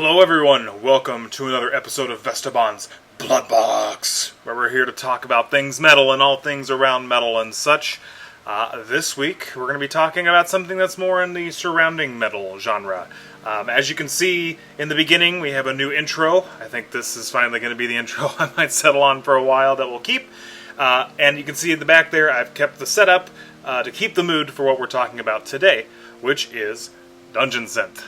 Hello everyone, welcome to another episode of Vestabon's Blood Box, where we're here to talk about things metal and all things around metal and such. This week, we're going to be talking about something that's more in the surrounding metal genre. As you can see in the beginning, we have a new intro. I think this is finally going to be the intro I might settle on for a while that we'll keep. And you can see in the back there, I've kept the setup to keep the mood for what we're talking about today, which is Dungeon Synth.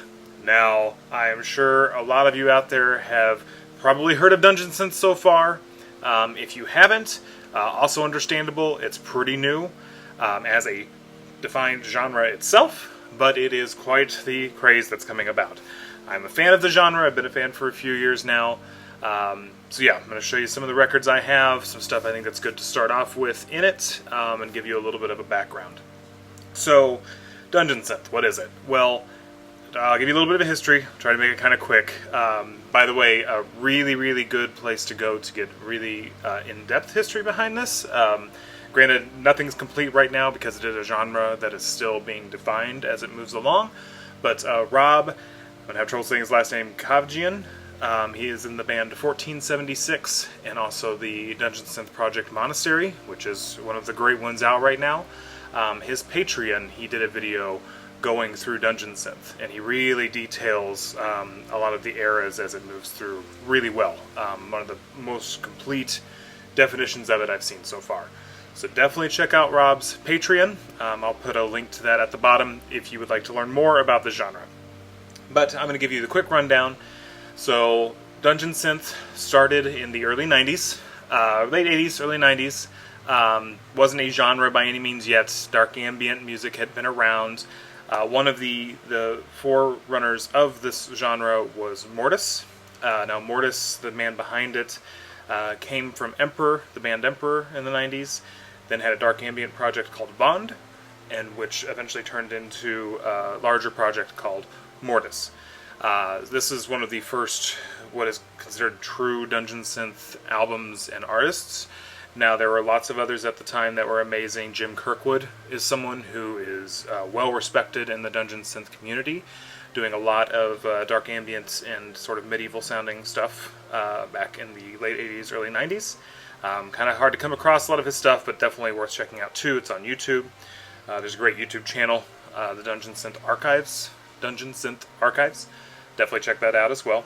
Now, I am sure a lot of you out there have probably heard of Dungeon Synth so far. If you haven't, also understandable, it's pretty new as a defined genre itself, but it is quite the craze that's coming about. I'm a fan of the genre, I've been a fan for a few years now. So yeah, I'm going to show you some of the records I have, some stuff I think that's good to start off with in it, and give you a little bit of a background. So, Dungeon Synth, what is it? Well, I'll give you a little bit of a history, try to make it kind of quick. By the way, a really, really good place to go to get really in-depth history behind this. Granted, nothing's complete right now because it is a genre that is still being defined as it moves along. But Rob, I'm going to have trouble saying his last name, Kavjian. He is in the band 1476 and also the Dungeon Synth project Monastery, which is one of the great ones out right now. His Patreon, he did a video going through Dungeon Synth, and he really details a lot of the eras as it moves through really well. One of the most complete definitions of it I've seen so far. So definitely check out Rob's Patreon. I'll put a link to that at the bottom if you would like to learn more about the genre. But I'm going to give you the quick rundown. So Dungeon Synth started in the early 90s, late 80s, early 90s. Wasn't a genre by any means yet. Dark ambient music had been around. One of the forerunners of this genre was Mortis. Now Mortis, the man behind it, came from Emperor, the band Emperor in the 90s, then had a dark ambient project called Bond, and which eventually turned into a larger project called Mortis. This is one of the first, what is considered true Dungeon Synth albums and artists. Now, there were lots of others at the time that were amazing. Jim Kirkwood is someone who is well-respected in the Dungeon Synth community, doing a lot of dark ambient and sort of medieval-sounding stuff back in the late 80s, early 90s. Kind of hard to come across a lot of his stuff, but definitely worth checking out, too. It's on YouTube. There's a great YouTube channel, the Dungeon Synth Archives. Definitely check that out as well.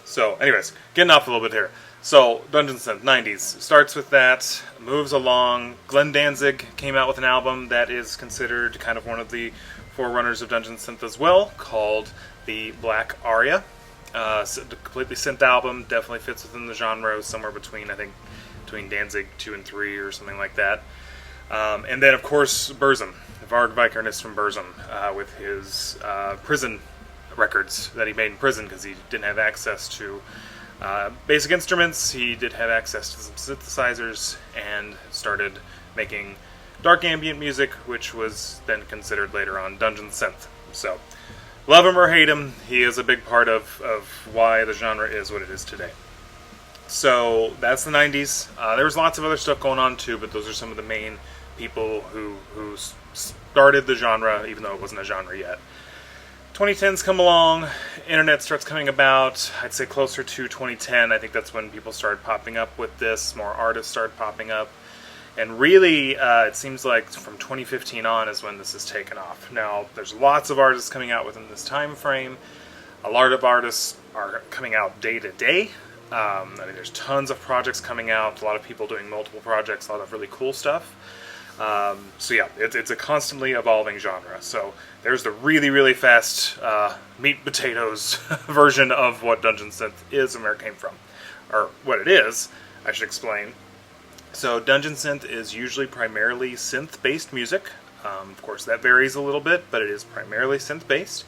So, anyways, getting off a little bit here. So, Dungeon Synth, 90s, starts with that, moves along. Glenn Danzig came out with an album that is considered kind of one of the forerunners of Dungeon Synth as well, called the Black Aria. Completely synth album, definitely fits within the genre, somewhere between, I think, between Danzig 2 and 3 or something like that. And then, of course, Burzum, Varg Vikernes from Burzum, with his prison records that he made in prison because he didn't have access to basic instruments. He did have access to some synthesizers and started making dark ambient music, which was then considered later on Dungeon Synth. So, love him or hate him, he is a big part of why the genre is what it is today. So, that's the 90s. There was lots of other stuff going on too, but those are some of the main people who started the genre, even though it wasn't a genre yet. 2010s come along, internet starts coming about, I'd say closer to 2010, I think that's when people started popping up with this, more artists started popping up, and really, it seems like from 2015 on is when this has taken off. Now, there's lots of artists coming out within this time frame, a lot of artists are coming out day to day. I mean, there's tons of projects coming out, a lot of people doing multiple projects, a lot of really cool stuff. So yeah, it's a constantly evolving genre. So there's the really, really fast meat and potatoes version of what Dungeon Synth is and where it came from. Or what it is, I should explain. So Dungeon Synth is usually primarily synth-based music. Of course, that varies a little bit, but it is primarily synth-based.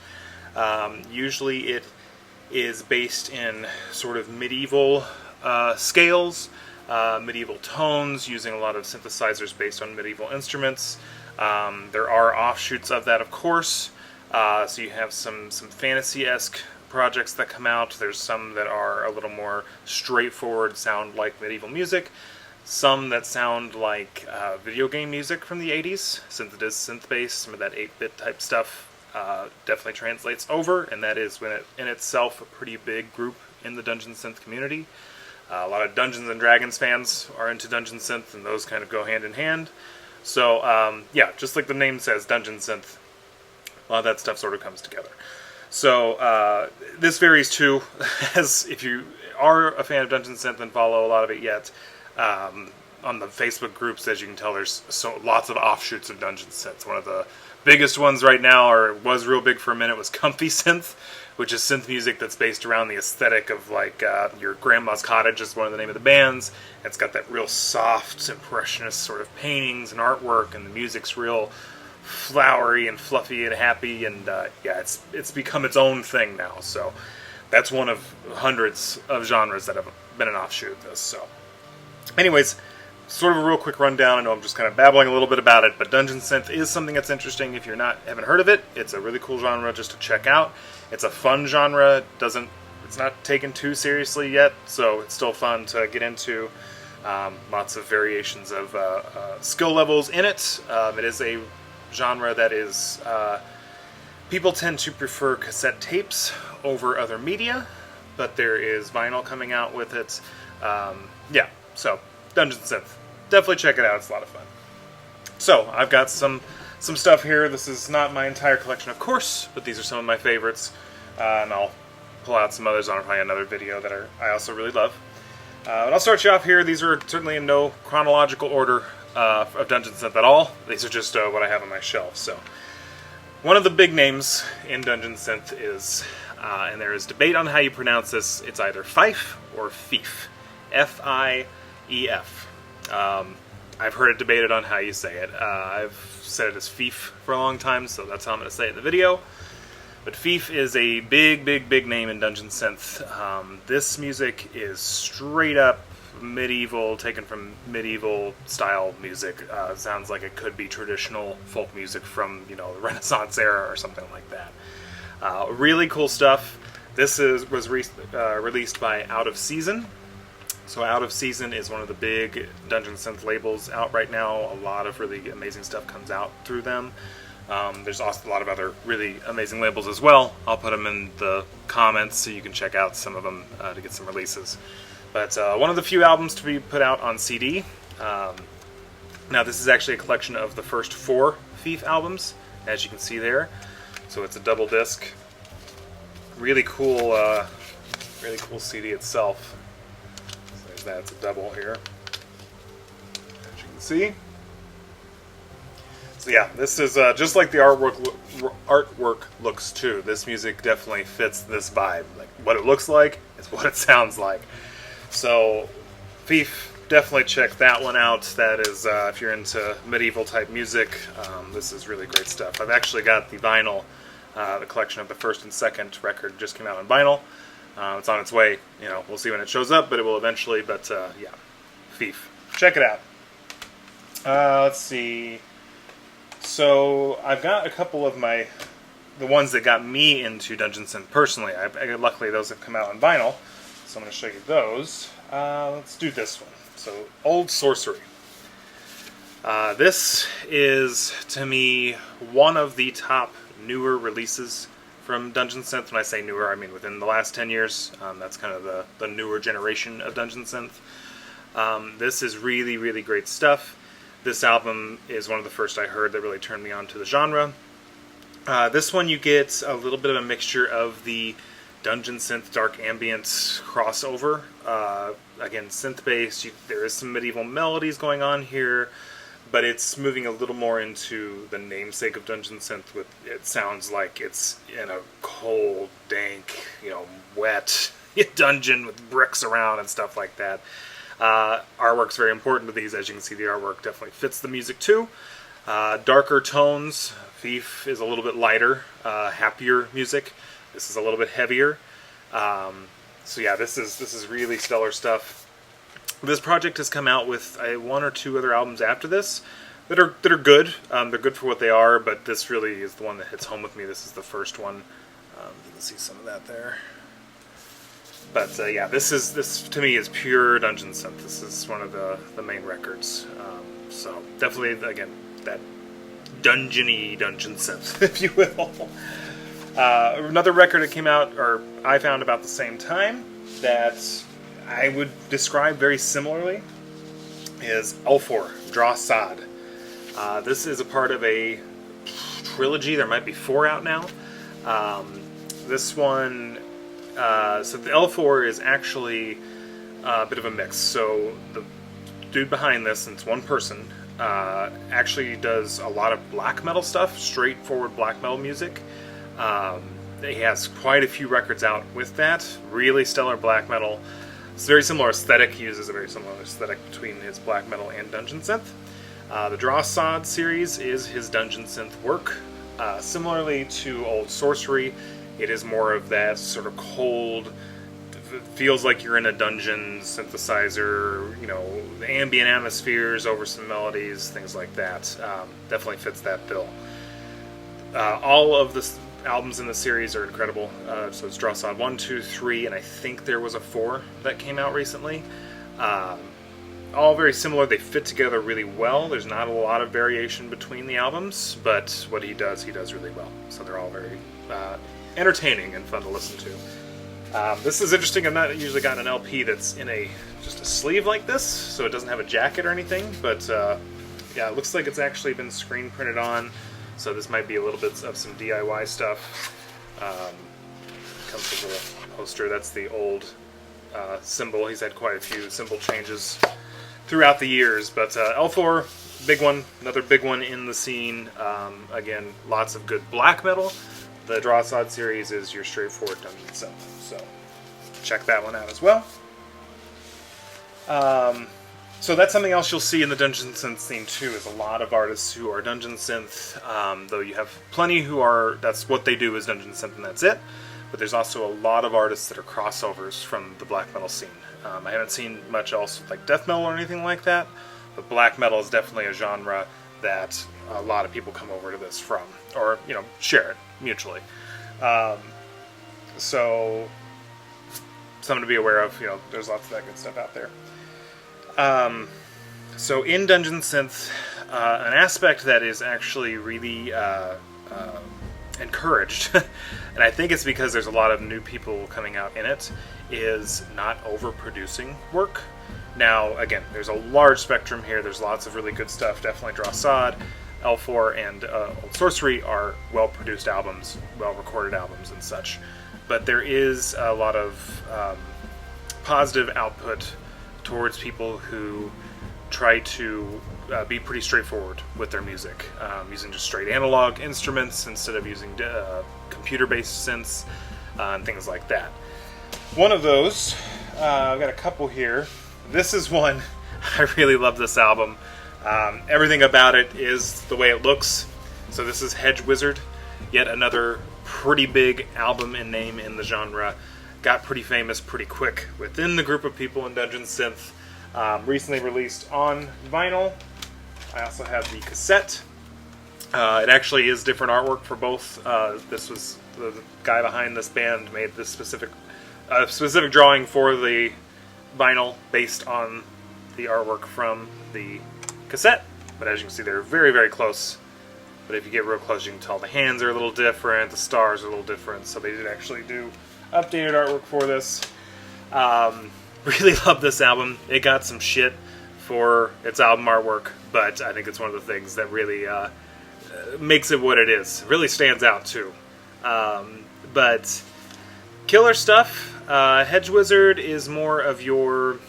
Usually it is based in sort of medieval scales, medieval tones, using a lot of synthesizers based on medieval instruments. There are offshoots of that, of course. So you have some fantasy-esque projects that come out. There's some that are a little more straightforward, sound like medieval music. Some that sound like video game music from the 80s, since it is synth-based, some of that 8-bit type stuff definitely translates over, and that is when it in itself a pretty big group in the Dungeon Synth community. A lot of Dungeons and Dragons fans are into Dungeon Synth, and those kind of go hand in hand. So, yeah, just like the name says, Dungeon Synth, a lot of that stuff sort of comes together. So, this varies too, as if you are a fan of Dungeon Synth and follow a lot of it yet, on the Facebook groups, as you can tell, there's lots of offshoots of Dungeon Synth. One of the biggest ones right now, or was real big for a minute, was Comfy Synth, which is synth music that's based around the aesthetic of like your grandma's cottage is one of the name of the bands. It's got that real soft impressionist sort of paintings and artwork, and the music's real flowery and fluffy and happy, and yeah, it's become its own thing now. So that's one of hundreds of genres that have been an offshoot of this. So anyways, sort of a real quick rundown. I know I'm just kind of babbling a little bit about it, but Dungeon Synth is something that's interesting if you haven't heard of it. It's a really cool genre just to check out. It's a fun genre. It's not taken too seriously yet, so it's still fun to get into. Lots of variations of skill levels in it. It is a genre that is people tend to prefer cassette tapes over other media, but there is vinyl coming out with it. Yeah, so Dungeon Synth. Definitely check it out. It's a lot of fun. So, I've got some stuff here. This is not my entire collection, of course, but these are some of my favorites. And I'll pull out some others on probably another video that I also really love. But I'll start you off here. These are certainly in no chronological order of Dungeon Synth at all. These are just what I have on my shelf. So, one of the big names in Dungeon Synth is, and there is debate on how you pronounce this, it's either Fief or Fief. F-I-E-F. I've heard it debated on how you say it. I've said it as Fief for a long time, so that's how I'm going to say it in the video. But Fief is a big name in Dungeon Synth. This music is straight up medieval, taken from medieval style music. Sounds like it could be traditional folk music from, the Renaissance era or something like that. Really cool stuff. This was released by Out of Season. So Out of Season is one of the big Dungeon Synth labels out right now. A lot of really amazing stuff comes out through them. There's also a lot of other really amazing labels as well. I'll put them in the comments so you can check out some of them to get some releases. But one of the few albums to be put out on CD. Now this is actually a collection of the first 4 Fief albums, as you can see there. So it's a double disc. Really cool CD itself. That's a double here, as you can see. So yeah, this is just like the artwork looks too. This music definitely fits this vibe. Like what it looks like is what it sounds like. So Fief, definitely check that one out. That is if you're into medieval type music, this is really great stuff. I've actually got the vinyl, the collection of the first and second record just came out on vinyl. It's on its way, we'll see when it shows up, but it will eventually, but yeah, Fief. Check it out. Let's see. So, I've got a couple of the ones that got me into Dungeon Synth personally. Luckily, those have come out on vinyl, so I'm going to show you those. Let's do this one. So, Old Sorcery. This is, to me, one of the top newer releases from Dungeon Synth. When I say newer, I mean within the last 10 years. That's kind of the newer generation of Dungeon Synth. This is really great stuff. This album is one of the first I heard that really turned me on to the genre. This one you get a little bit of a mixture of the Dungeon Synth dark ambient crossover. Again, synth-based. There is some medieval melodies going on here, but it's moving a little more into the namesake of Dungeon Synth. It sounds like it's in a cold, dank, wet dungeon with bricks around and stuff like that. Artwork's very important to these. As you can see, the artwork definitely fits the music too. Darker tones. Fief is a little bit lighter, happier music. This is a little bit heavier. So yeah, this is really stellar stuff. This project has come out with 1 or 2 other albums after this that are good. They're good for what they are, but this really is the one that hits home with me. This is the first one. You can see some of that there. But yeah, this to me is pure Dungeon Synth. This is one of the main records. So definitely, again, that dungeon-y dungeon synth, if you will. Another record that came out, or I found about the same time, that I would describe very similarly, is ELFFOR, Draw Sod. This is a part of a trilogy. There might be 4 out now. This one, so the ELFFOR is actually a bit of a mix. So the dude behind this, and it's one person, actually does a lot of black metal stuff, straightforward black metal music. He has quite a few records out with that. Really stellar black metal. It's a very similar aesthetic. He uses a very similar aesthetic between his black metal and Dungeon Synth. The Draw Sod series is his Dungeon Synth work. Similarly to Old Sorcery, it is more of that sort of cold, feels like you're in a dungeon synthesizer, you know, the ambient atmospheres over some melodies, things like that. Definitely fits that bill. All of the albums in the series are incredible. So it's Draw Sod 1, 2, 3, and I think there was a 4 that came out recently. All very similar. They fit together really well. There's not a lot of variation between the albums, but what he does really well. So they're all very entertaining and fun to listen to. This is interesting. I've not usually gotten an LP that's in just a sleeve like this, so it doesn't have a jacket or anything, but yeah, it looks like it's actually been screen printed on. So this might be a little bit of some DIY stuff. Comes with a poster. That's the old symbol. He's had quite a few symbol changes throughout the years. But ELFFOR, big one. Another big one in the scene. Again, lots of good black metal. The Draw Sod series is your straightforward Dungeon Synth. So check that one out as well. So that's something else you'll see in the Dungeon Synth scene too, is a lot of artists who are Dungeon Synth, though you have plenty who are, that's what they do is Dungeon Synth and that's it, but there's also a lot of artists that are crossovers from the black metal scene. I haven't seen much else with like death metal or anything like that, but black metal is definitely a genre that a lot of people come over to this from, or, you know, share it mutually. So, something to be aware of, you know, there's lots of that good stuff out there. So in Dungeon Synth, an aspect that is actually really encouraged, and I think it's because there's a lot of new people coming out in it, is not overproducing work. Now, again, there's a large spectrum here. There's lots of really good stuff. Definitely Draw Sod, ELFFOR, and Old Sorcery are well-produced albums, well-recorded albums and such. But there is a lot of positive output towards people who try to be pretty straightforward with their music, using just straight analog instruments instead of using computer-based synths and things like that. One of those, I've got a couple here. This is one, I really love this album. Everything about it is the way it looks. So this is Hedge Wizard, yet another pretty big album in name in the genre. Got pretty famous pretty quick within the group of people in Dungeon Synth. Recently released on vinyl. I also have the cassette. It actually is different artwork for both. This was the guy behind this band made this specific drawing for the vinyl based on the artwork from the cassette. But as you can see, they're very, very close. But if you get real close, you can tell the hands are a little different, the stars are a little different. So they did actually do updated artwork for this. Really love this album. It got some shit for its album artwork, but I think it's one of the things that really makes it what it is. It really stands out too. But killer stuff. Hedge Wizard is more of your,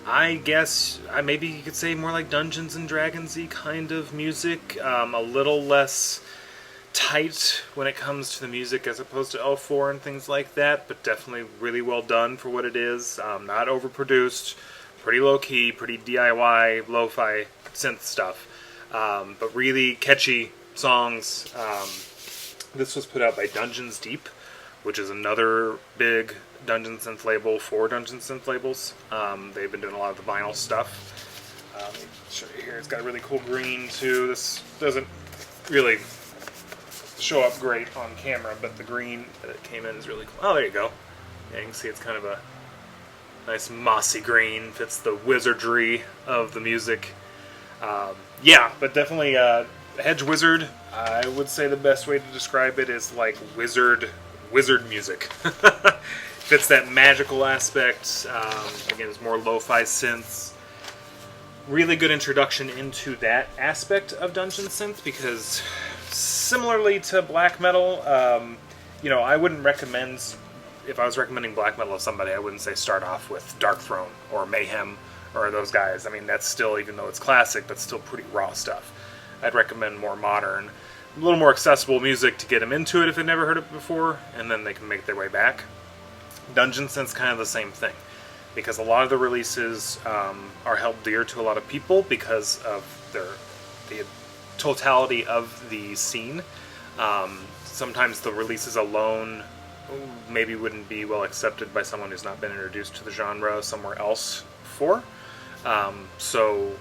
I guess, maybe you could say more like Dungeons and Dragons-y kind of music. A little less tight when it comes to the music as opposed to ELFFOR and things like that, but definitely really well done for what it is. Not overproduced, pretty low-key, pretty DIY, lo-fi synth stuff, but really catchy songs. This was put out by Dungeons Deep, which is another big Dungeon Synth label for Dungeon Synth labels. They've been doing a lot of the vinyl stuff. Let me show you here. It's got a really cool green too. This doesn't really show up great on camera, but the green that it came in is really cool. Oh, there you go. Yeah, you can see it's kind of a nice mossy green. Fits the wizardry of the music. Yeah, but definitely Hedge Wizard, I would say the best way to describe it is like wizard music. Fits that magical aspect. Again, it's more lo-fi synths. Really good introduction into that aspect of Dungeon Synth, because similarly to black metal, I wouldn't recommend, if I was recommending black metal to somebody, I wouldn't say start off with Dark Throne or Mayhem or those guys. I mean, that's still, even though it's classic, that's still pretty raw stuff. I'd recommend more modern, a little more accessible music to get them into it if they've never heard it before, and then they can make their way back. Dungeon Synth's kind of the same thing, because a lot of the releases are held dear to a lot of people because of the totality of the scene. Sometimes the releases alone maybe wouldn't be well accepted by someone who's not been introduced to the genre somewhere else before. So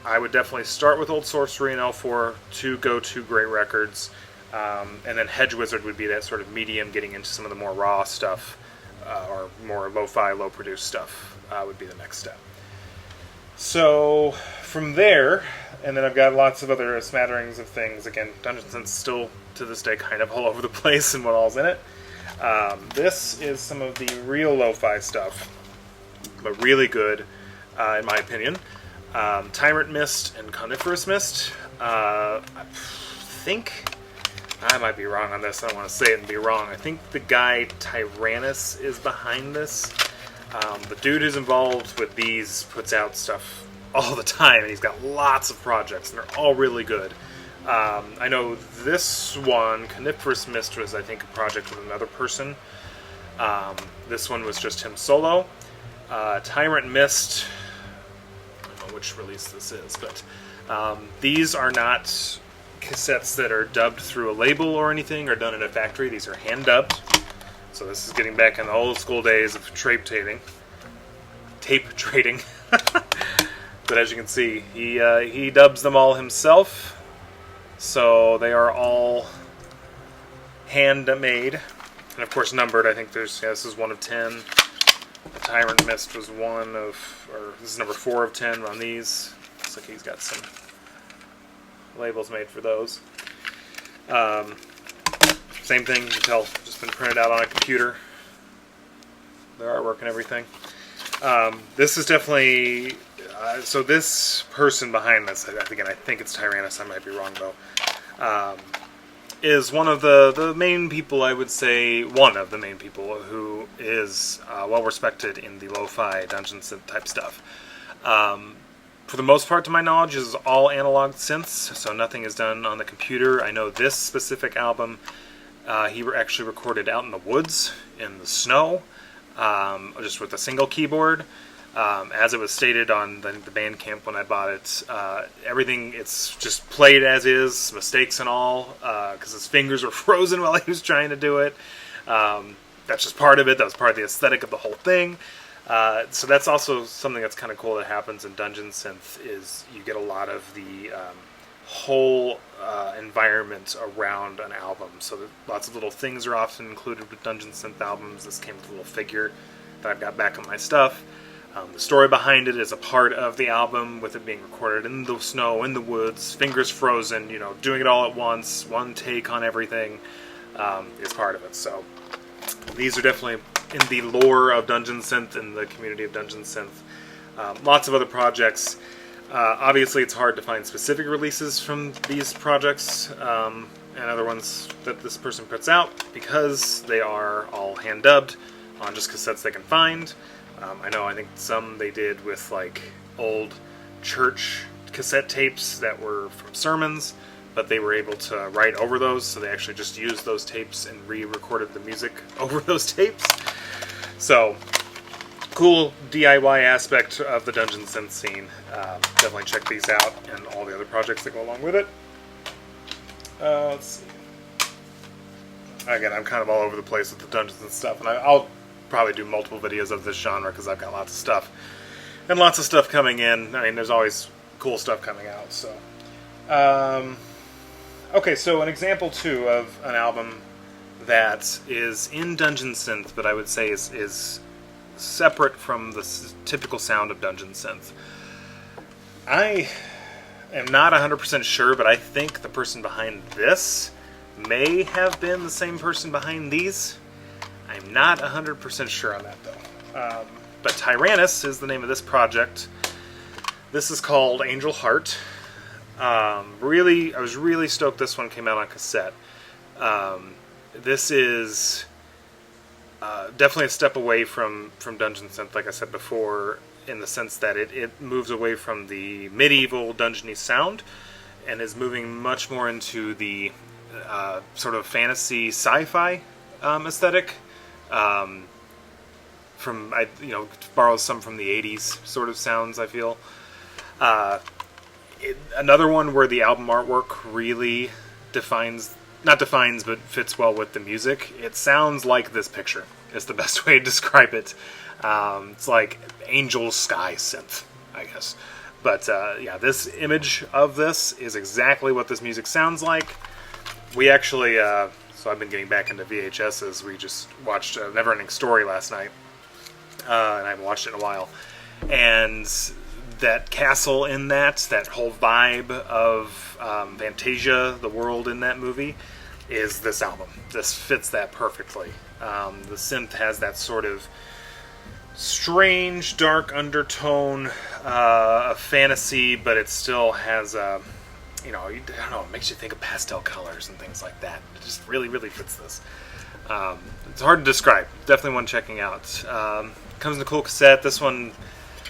I would definitely start with Old Sorcery and ELFFOR, two go-to great records, and then Hedge Wizard would be that sort of medium, getting into some of the more raw stuff, or more lo-fi, low-produced stuff would be the next step. So from there, and then I've got lots of other smatterings of things. Again, Dungeon Synth's still, to this day, kind of all over the place and what all's in it. This is some of the real lo-fi stuff, but really good, in my opinion. Tyrant MYST and CONIFEROUS MYST. I think, I might be wrong on this, I don't want to say it and be wrong. I think the guy TYRANNUS is behind this. The dude who's involved with these puts out stuff all the time, and he's got lots of projects, and they're all really good. I know this one, CONIFEROUS MYST, was, I think, a project with another person. This one was just him solo. Tyrant MYST, I don't know which release this is, but these are not cassettes that are dubbed through a label or anything, or done in a factory. These are hand dubbed. So this is getting back in the old school days of tape trading. But as you can see, he dubs them all himself. So they are all handmade, and of course numbered. I think this is 1 of 10. The Tyrant MYST was this is number 4 of 10 on these. Looks like he's got some labels made for those. Same thing, you can tell, just been printed out on a computer. Their artwork and everything. This is definitely, so this person behind this, again, I think it's TYRANNUS, I might be wrong though, is one of the main people, I would say, one of the main people who is well respected in the lo-fi Dungeon Synth type stuff. For the most part, to my knowledge, is all analog synths, so nothing is done on the computer. I know this specific album, he actually recorded out in the woods, in the snow, just with a single keyboard. As it was stated on the Bandcamp when I bought it, everything, it's just played as is, mistakes and all, because his fingers were frozen while he was trying to do it. That's just part of it. That was part of the aesthetic of the whole thing. So that's also something that's kind of cool that happens in Dungeon Synth, is you get a lot of the whole environment around an album. So lots of little things are often included with Dungeon Synth albums. This came with a little figure that I've got back on my stuff. The story behind it is a part of the album, with it being recorded in the snow, in the woods, fingers frozen, doing it all at once, one take on everything, is part of it. So these are definitely in the lore of Dungeon Synth and the community of Dungeon Synth. Lots of other projects. Obviously, it's hard to find specific releases from these projects and other ones that this person puts out, because they are all hand-dubbed on just cassettes they can find. I think some they did with like old church cassette tapes that were from sermons, but they were able to write over those, so they actually just used those tapes and re-recorded the music over those tapes. So, cool DIY aspect of the Dungeon Synth scene. Definitely check these out and all the other projects that go along with it. Let's see. Again, I'm kind of all over the place with the Dungeons and stuff, and I'll probably do multiple videos of this genre because I've got lots of stuff. And lots of stuff coming in. I mean, there's always cool stuff coming out, so. Okay, so an example, too, of an album that is in Dungeon Synth, but I would say is separate from the typical sound of Dungeon Synth. I am not 100% sure, but I think the person behind this may have been the same person behind these. I'm not 100% sure on that, though. But TYRANNUS is the name of this project. This is called Angel Heart. I was really stoked this one came out on cassette. This is definitely a step away from Dungeon Synth, like I said before, in the sense that it moves away from the medieval dungeony sound and is moving much more into the sort of fantasy sci-fi aesthetic. Borrows some from the 80s sort of sounds, I feel. Another one where the album artwork really but fits well with the music. It sounds like this picture is the best way to describe it. It's like angel sky synth, I guess. But yeah, this image of this is exactly what this music sounds like. We actually, so I've been getting back into VHSs. We just watched Neverending Story last night, and I haven't watched it in a while. And that castle in that whole vibe of Fantasia, the world in that movie, is this album. This fits that perfectly. The synth has that sort of strange, dark undertone of fantasy, but it still has a, I don't know, it makes you think of pastel colors and things like that. It just really, really fits this. It's hard to describe. Definitely one checking out. Comes in a cool cassette. This one,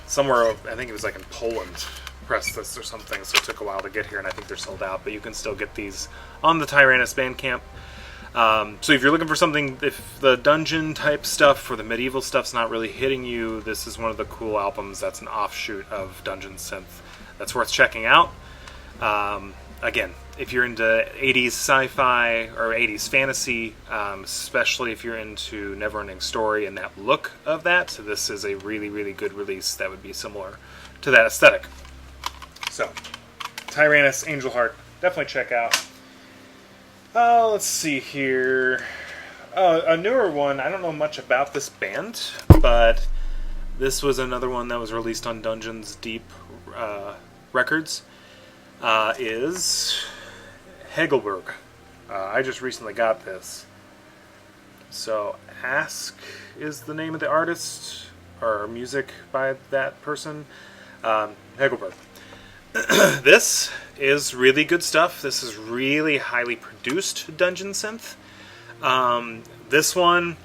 somewhere, I think it was like in Poland, pressed this or something, so it took a while to get here, and I think they're sold out, but you can still get these on the TYRANNUS Bandcamp. So if you're looking for something, if the dungeon type stuff or the medieval stuff's not really hitting you, this is one of the cool albums that's an offshoot of Dungeon Synth that's worth checking out. Again, if you're into 80s sci-fi or 80s fantasy, especially if you're into Neverending Story and that look of that, this is a really, really good release that would be similar to that aesthetic. So, TYRANNUS, Angel Heart, definitely check out. Let's see here. A newer one, I don't know much about this band, but this was another one that was released on Dungeons Deep Records, is HEGELBURG. I just recently got this. So, Ask is the name of the artist, or music by that person. HEGELBURG. This is really good stuff. This is really highly produced Dungeon Synth. This one,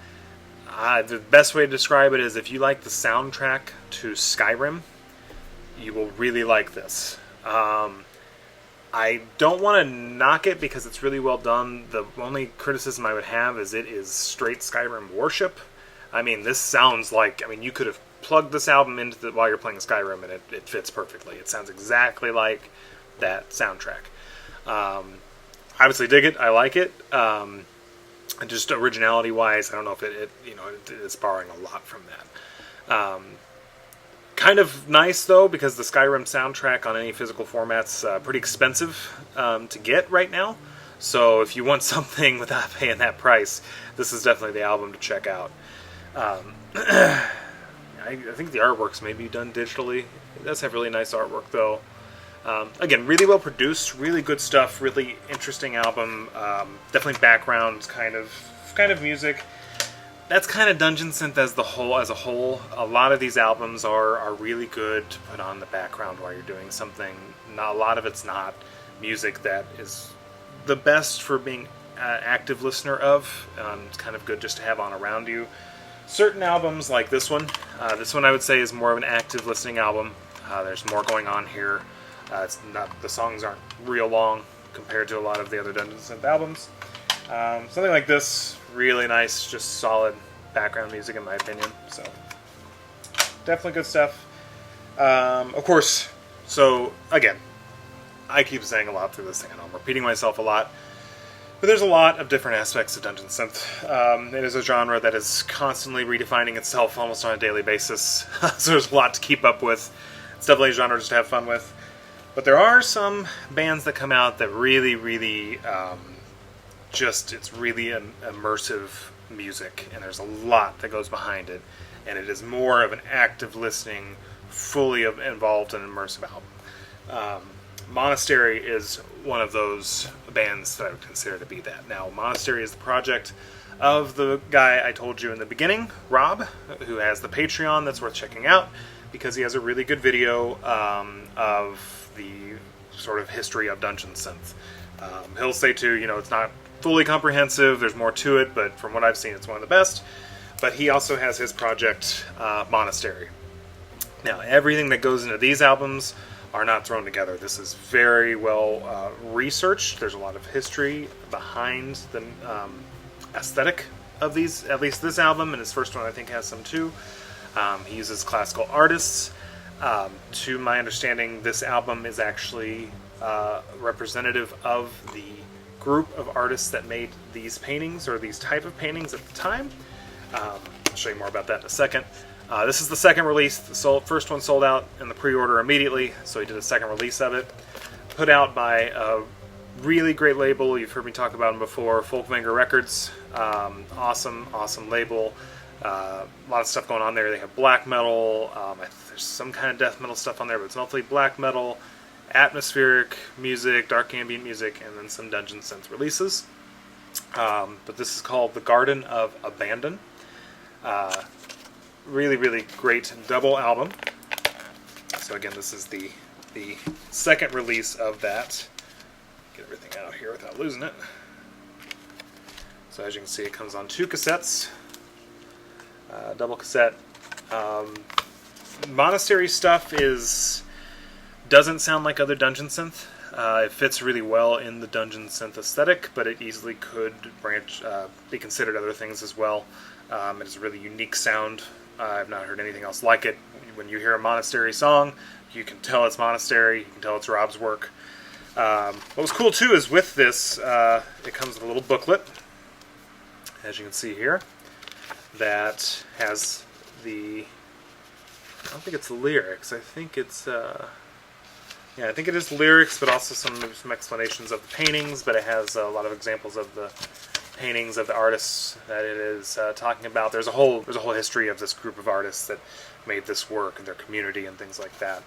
the best way to describe it is if you like the soundtrack to Skyrim, you will really like this. I don't want to knock it because it's really well done. The only criticism I would have is it is straight Skyrim worship. I mean, this sounds like, you could have plugged this album into while you're playing Skyrim and it fits perfectly. It sounds exactly like that soundtrack. Obviously dig it. I like it. And just originality-wise, I don't know if it's borrowing a lot from that. Kind of nice, though, because the Skyrim soundtrack on any physical format's pretty expensive to get right now. So if you want something without paying that price, this is definitely the album to check out. I think the artwork's maybe done digitally. It does have really nice artwork, though. Again, really well produced, really good stuff, really interesting album. Definitely background kind of music. That's kind of Dungeon Synth as a whole. A lot of these albums are really good to put on the background while you're doing something. A lot of it's not music that is the best for being an active listener of. It's kind of good just to have on around you. Certain albums like this one I would say is more of an active listening album. There's more going on here. The songs aren't real long compared to a lot of the other Dungeon Synth albums. Something like this, really nice, just solid background music in my opinion. So definitely good stuff. Of course, so again, I keep saying a lot through this thing. I know I'm repeating myself a lot. But there's a lot of different aspects of Dungeon Synth. It is a genre that is constantly redefining itself almost on a daily basis, so there's a lot to keep up with. It's definitely a genre just to have fun with. But there are some bands that come out that really, really, it's really an immersive music, and there's a lot that goes behind it, and it is more of an active listening, fully involved and immersive album. Monastery is one of those bands that I would consider to be that. Now, Monastery is the project of the guy I told you in the beginning, Rob, who has the Patreon that's worth checking out because he has a really good video of the sort of history of Dungeon Synth. He'll say too, it's not fully comprehensive, there's more to it, but from what I've seen, it's one of the best. But he also has his project, Monastery. Now, everything that goes into these albums are not thrown together. This is very well researched. There's a lot of history behind the aesthetic of these, at least this album, and his first one I think has some too. He uses classical artists. To my understanding, this album is actually representative of the group of artists that made these paintings, or these type of paintings at the time. I'll show you more about that in a second. This is the second release. The first one sold out in the pre-order immediately, so he did a second release of it. Put out by a really great label. You've heard me talk about them before, FOLKVANGR Records. Awesome label. A lot of stuff going on there. They have black metal. There's some kind of death metal stuff on there, but it's mostly black metal, atmospheric music, dark ambient music, and then some Dungeon Synth releases. But this is called The Garden of Abandon. Really great double album. So again, this is the second release of that. Get everything out here without losing it. So as you can see, it comes on 2 cassettes. Double cassette. Monastery stuff doesn't sound like other Dungeon Synth. It fits really well in the Dungeon Synth aesthetic, but it easily could be considered other things as well. It has a really unique sound. I've not heard anything else like it. When you hear a Monastery song, you can tell it's Monastery, you can tell it's Rob's work. What was cool too is with this, it comes with a little booklet, as you can see here, that has I don't think it's the lyrics, I think it's, I think it is lyrics, but also some explanations of the paintings, but it has a lot of examples of the paintings of the artists that it is talking about. There's a whole history of this group of artists that made this work and their community and things like that.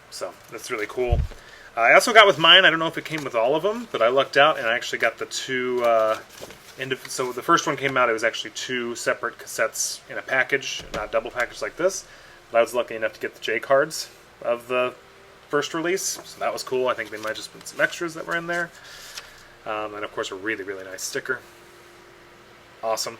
So that's really cool. I also got with mine, I don't know if it came with all of them, but I lucked out and I actually got the 2 so the first one came out, it was actually 2 separate cassettes in a package, not double package like this. But I was lucky enough to get the J cards of the first release, so that was cool. I think they might just put some extras that were in there. And of course a really nice sticker. Awesome.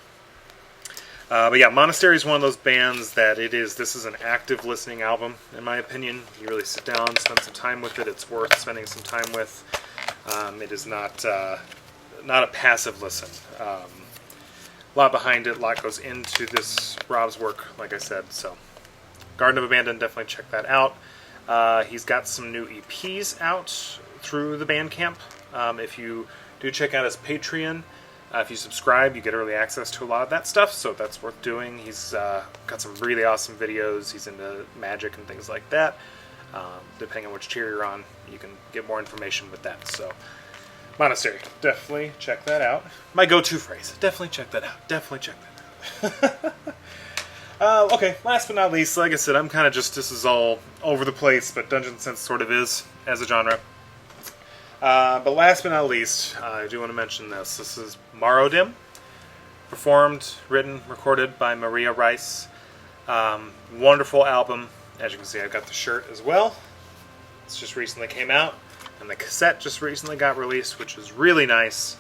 But yeah, Monastery is one of those bands that this is an active listening album, in my opinion. You really sit down, spend some time with it. It's worth spending some time with. It is not a passive listen. A lot behind it, a lot goes into this Rob's work, like I said. So, Garden of Abandon, definitely check that out. He's got some new EPs out through the Bandcamp. If you do check out his Patreon, if you subscribe, you get early access to a lot of that stuff, so that's worth doing. He's got some really awesome videos. He's into magic and things like that. Depending on which tier you're on, you can get more information with that. So, Monastery, definitely check that out. My go-to phrase, definitely check that out. Definitely check that out. Okay, last but not least, like I said, I'm kind of this is all over the place, but Dungeon Synth sort of is as a genre. But last but not least, I do want to mention this. This is MORROWDIM, performed, written, recorded by Maria Rice. Wonderful album. As you can see, I've got the shirt as well. This just recently came out, and the cassette just recently got released, which is really nice.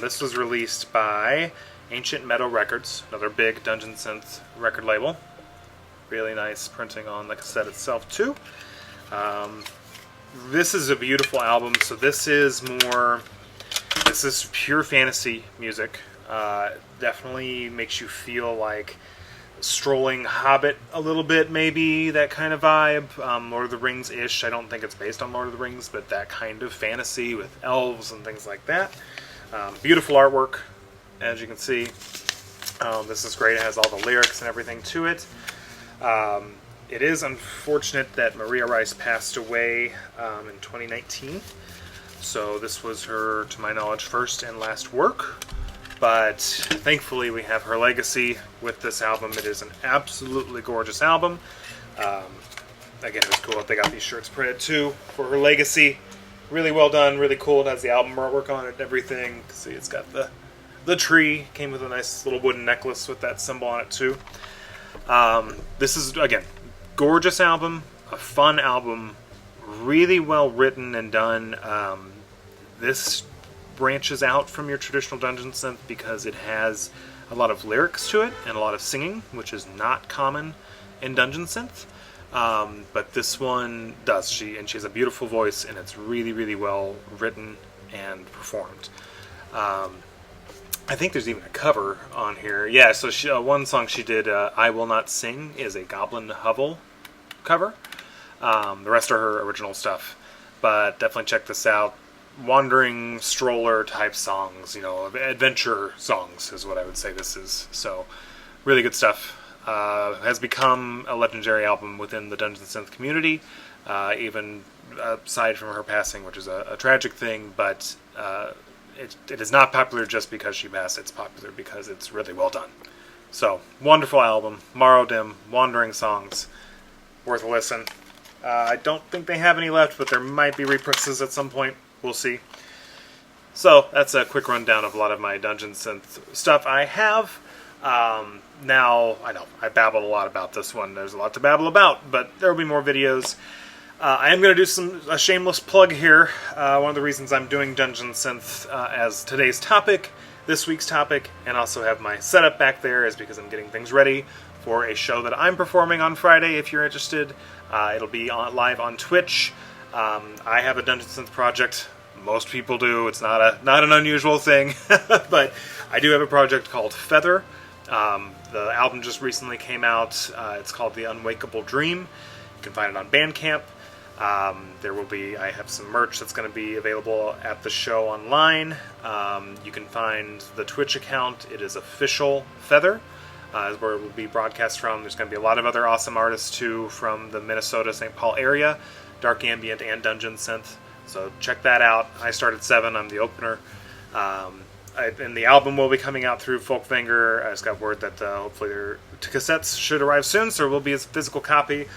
This was released by Ancient Meadow Records, another big Dungeon Synth record label. Really nice printing on the cassette itself, too. This is a beautiful album. So this is pure fantasy music. Definitely makes you feel like strolling Hobbit a little bit, maybe, that kind of vibe. Lord of the Rings-ish. I don't think it's based on Lord of the Rings, but that kind of fantasy with elves and things like that. Beautiful artwork, as you can see. This is great. It has all the lyrics and everything to it. It is unfortunate that Maria Rice passed away in 2019. So this was her, to my knowledge, first and last work. But thankfully we have her legacy with this album. It is an absolutely gorgeous album. again, it was cool that they got these shirts printed too for her legacy. Really well done, really cool. It has the album artwork on it and everything. See, it's got the tree. Came with a nice little wooden necklace with that symbol on it too. This is, again, gorgeous album, a fun album, really well written and done. This branches out from your traditional Dungeon Synth because it has a lot of lyrics to it and a lot of singing, which is not common in Dungeon Synth. But this one does. She has a beautiful voice, and it's really, really well written and performed. I think there's even a cover on here. Yeah, so one song she did, I Will Not Sing, is a Goblin Hovel cover. The rest are her original stuff. But definitely check this out. Wandering stroller type songs, adventure songs is what I would say this is. So, really good stuff. Has become a legendary album within the Dungeon Synth community, even aside from her passing, which is a tragic thing, but it is not popular just because she passed. It's popular because it's really well done. So, wonderful album. MORROWDIM, Wandering Songs. Worth a listen. I don't think they have any left, but there might be reprints at some point. We'll see. So, that's a quick rundown of a lot of my Dungeon Synth stuff I have. Now, I know, I babbled a lot about this one. There's a lot to babble about, but there will be more videos. I am going to do a shameless plug here. One of the reasons I'm doing Dungeon Synth as today's topic, this week's topic, and also have my setup back there is because I'm getting things ready for a show that I'm performing on Friday, if you're interested. It'll be live on Twitch. I have a Dungeon Synth project. Most people do. It's not an unusual thing. But I do have a project called Feather. The album just recently came out. It's called The Unwakeable Dream. You can find it on Bandcamp. I have some merch that's going to be available at the show online. You can find the Twitch account. It is official Feather, is where it will be broadcast from. There's going to be a lot of other awesome artists too from the Minnesota, St. Paul area, Dark Ambient and Dungeon Synth. So check that out. I start at 7. I'm the opener. And the album will be coming out through FOLKVANGR. I just got word that hopefully their cassettes should arrive soon, so there will be a physical copy.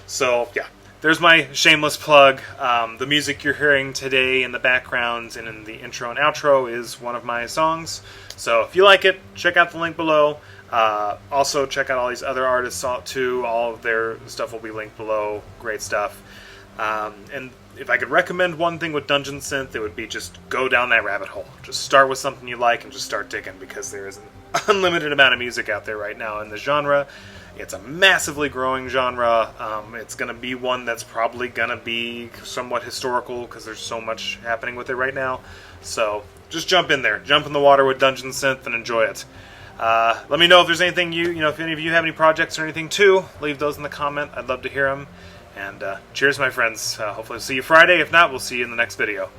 So, yeah, there's my shameless plug. The music you're hearing today in the background and in the intro and outro is one of my songs. So if you like it, check out the link below. Also, check out all these other artists too. All of their stuff will be linked below. Great stuff. And if I could recommend one thing with Dungeon Synth, it would be just go down that rabbit hole. Just start with something you like and just start digging, because there is an unlimited amount of music out there right now in the genre. It's a massively growing genre. It's going to be one that's probably going to be somewhat historical because there's so much happening with it right now. So just jump in there. Jump in the water with Dungeon Synth and enjoy it. Let me know if there's anything if any of you have any projects or anything too. Leave those in the comment. I'd love to hear them. And cheers, my friends. Hopefully I'll see you Friday. If not, we'll see you in the next video.